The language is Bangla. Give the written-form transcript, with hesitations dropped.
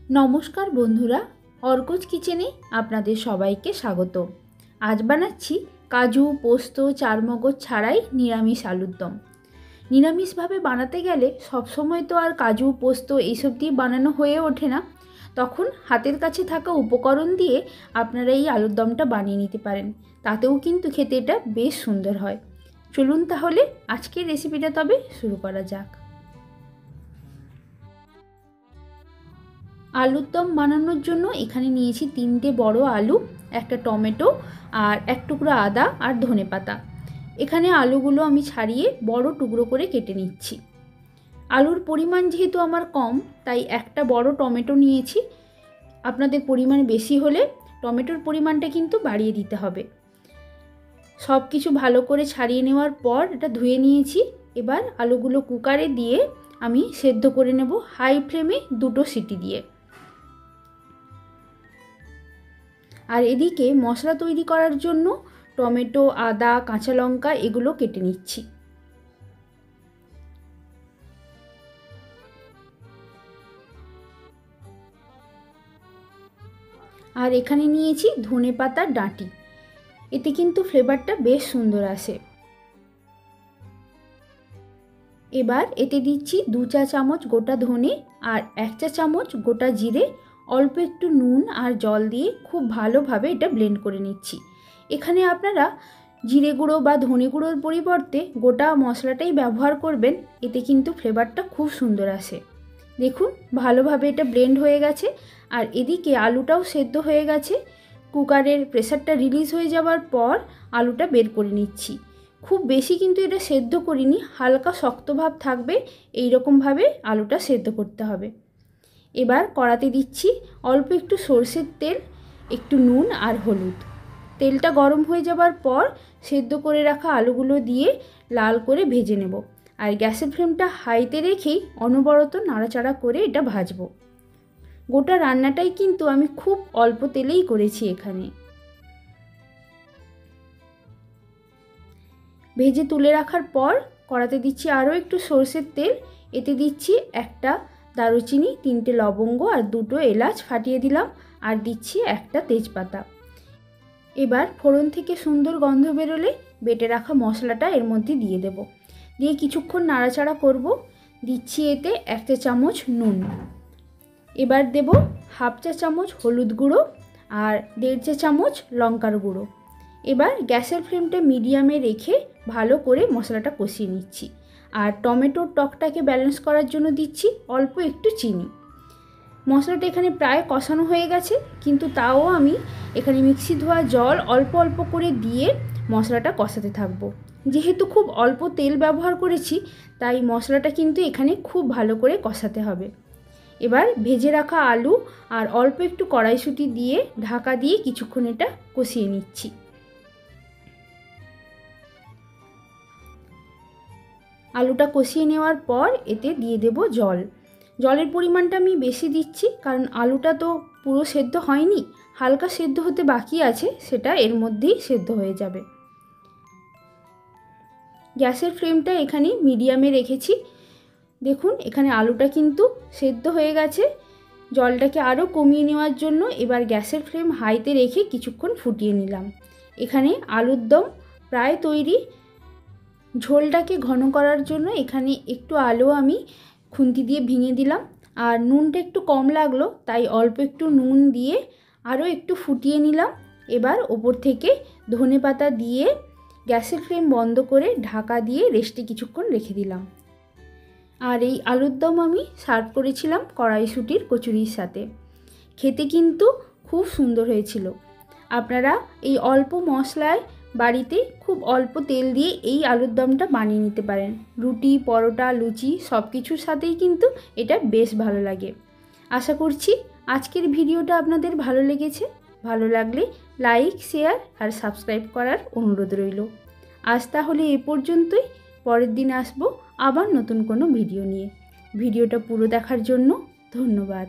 নমস্কার বন্ধুরা, অর্কজ কিচেনে আপনাদের সবাইকে স্বাগত। আজ বানাচ্ছি কাজু, পোস্ত, চারমগজ ছাড়াই নিরামিষ আলুর দম। নিরামিষভাবে বানাতে গেলে সবসময় তো আর কাজু, পোস্ত এইসব দিয়ে বানানো হয়ে ওঠে না। তখন হাতের কাছে থাকা উপকরণ দিয়ে আপনারা এই আলুর দমটা বানিয়ে নিতে পারেন। তাতেও কিন্তু খেতে এটা বেশ সুন্দর হয়। চলুন তাহলে আজকের রেসিপিটা তবে শুরু করা যাক। আলুর দম বানানোর জন্য এখানে নিয়েছি 3টে বড় আলু, একটা টমেটো আর এক টুকরো আদা আর ধনেপাতা। এখানে আলুগুলো আমি ছাড়িয়ে বড় টুকরো করে কেটে নিচ্ছি। আলুর পরিমাণ যেহেতু আমার কম, তাই একটা বড় টমেটো নিয়েছি। আপনাদের পরিমাণ বেশি হলে টমেটোর পরিমাণটা কিন্তু বাড়িয়ে দিতে হবে। সব কিছু ভালো করে ছাড়িয়ে নেওয়ার পর এটা ধুয়ে নিয়েছি। এবার আলুগুলো কুকারে দিয়ে আমি সেদ্ধ করে নেব হাই ফ্লেমে 2টো সিটি দিয়ে। আর এদিকে মশলা তৈরি করার জন্য টমেটো, আদা, কাঁচা লঙ্কা এগুলো কেটে নিচ্ছি। আর এখানে নিয়েছি ধনেপাতার ডাঁটি, এতে কিন্তু ফ্লেভারটা বেশ সুন্দর আসে। এবার এতে দিচ্ছি 2 চা চামচ গোটা ধনে আর 1 চা চামচ গোটা জিরে। অল্প একটু নুন আর জল দিয়ে খুব ভালোভাবে এটা ব্লেন্ড করে নিচ্ছি। এখানে আপনারা জিরে গুঁড়ো বা ধনে গুঁড়োর পরিবর্তে গোটা মশলাটাই ব্যবহার করবেন, এতে কিন্তু ফ্লেভারটা খুব সুন্দর আসে। দেখুন ভালোভাবে এটা ব্লেন্ড হয়ে গেছে। আর এদিকে আলুটাও সেদ্ধ হয়ে গেছে। কুকারের প্রেসারটা রিলিজ হয়ে যাওয়ার পর আলুটা বের করে নিচ্ছি। খুব বেশি কিন্তু এটা সেদ্ধ করিনি, হালকা শক্ত ভাব থাকবে, এই রকমভাবে আলুটা সেদ্ধ করতে হবে। এবার কড়াতে দিচ্ছি অল্প একটু সরষের তেল, একটু নুন আর হলুদ। তেলটা গরম হয়ে যাবার পর সেদ্ধ করে রাখা আলুগুলো দিয়ে লাল করে ভেজে নেব। আর গ্যাসের ফ্লেমটা হাইতে রেখেই অনবরত নাড়াচাড়া করে এটা ভাজবো। গোটা রান্নাটাই কিন্তু আমি খুব অল্প তেলেই করেছি এখানে। ভেজে তুলে রাখার পর কড়াতে দিচ্ছি আরও একটু সরষের তেল। এতে দিচ্ছি একটা দারুচিনি, 3টে লবঙ্গ আর 2টো এলাচ ফাটিয়ে দিলাম। আর দিচ্ছি একটা তেজপাতা। এবার ফোড়ন থেকে সুন্দর গন্ধ বেরোলে বেটে রাখা মশলাটা এর মধ্যে দিয়ে দেব। দিয়ে কিছুক্ষণ নাড়াচাড়া করব। দিচ্ছি এতে 1 চা চামচ নুন। এবার দেব হাফ চা চামচ হলুদ গুঁড়ো আর 1.5 চা চামচ লঙ্কার গুঁড়ো। এবার গ্যাসের ফ্লেমটা মিডিয়ামে রেখে ভালো করে মশলাটা কষিয়ে নিচ্ছি। আর টমেটোর টকটাকে ব্যালেন্স করার জন্য দিচ্ছি অল্প একটু চিনি। মশলাটা এখানে প্রায় কষানো হয়ে গেছে, কিন্তু তাও আমি এখানে মিক্সি ধোয়া জল অল্প অল্প করে দিয়ে মশলাটা কষাতে থাকবো। যেহেতু খুব অল্প তেল ব্যবহার করেছি, তাই মশলাটা কিন্তু এখানে খুব ভালো করে কষাতে হবে। এবার ভেজে রাখা আলু আর অল্প একটু কড়াইশুঁটি দিয়ে ঢাকা দিয়ে কিছুক্ষণ এটা কষিয়ে নিচ্ছি। আলুটা কষিয়ে নেওয়ার পর এতে দিয়ে দেব জল। জলের পরিমাণটা আমি বেশি দিচ্ছি, কারণ আলুটা তো পুরো সেদ্ধ হয়নি, হালকা সেদ্ধ হতে বাকি আছে, সেটা এর মধ্যেই সেদ্ধ হয়ে যাবে। গ্যাসের ফ্লেমটা এখানে মিডিয়ামে রেখেছি। দেখুন এখানে আলুটা কিন্তু সেদ্ধ হয়ে গেছে। জলটাকে আরও কমিয়ে নেওয়ার জন্য এবার গ্যাসের ফ্লেম হাইতে রেখে কিছুক্ষণ ফুটিয়ে নিলাম। এখানে আলুর দম প্রায় তৈরি। ঝোলটাকে ঘন করার জন্য এখানে একটু আলু আমি খুন্তি দিয়ে ভেঙে দিলাম। আর নুনটা একটু কম লাগলো, তাই অল্প একটু নুন দিয়ে আরও একটু ফুটিয়ে নিলাম। এবার ওপর থেকে ধনেপাতা দিয়ে গ্যাসের ফ্লেম বন্ধ করে ঢাকা দিয়ে রেস্টে কিছুক্ষণ রেখে দিলাম। আর এই আলুর দম আমি সার্ভ করেছিলাম কড়াইশুঁটির কচুরির সাথে। খেতে কিন্তু খুব সুন্দর হয়েছিল। আপনারা এই অল্প মশলায় বাড়িতে খুব অল্প তেল দিয়ে এই আলুর দমটা বানিয়ে নিতে পারেন। রুটি, পরোটা, লুচি সব কিছুর সাথেই কিন্তু এটা বেশ ভালো লাগে। আশা করছি আজকের ভিডিওটা আপনাদের ভালো লেগেছে। ভালো লাগলে লাইক, শেয়ার আর সাবস্ক্রাইব করার অনুরোধ রইল। আজ তাহলে এ পর্যন্তই। পরের দিন আসবো আবার নতুন কোনো ভিডিও নিয়ে। ভিডিওটা পুরো দেখার জন্য ধন্যবাদ।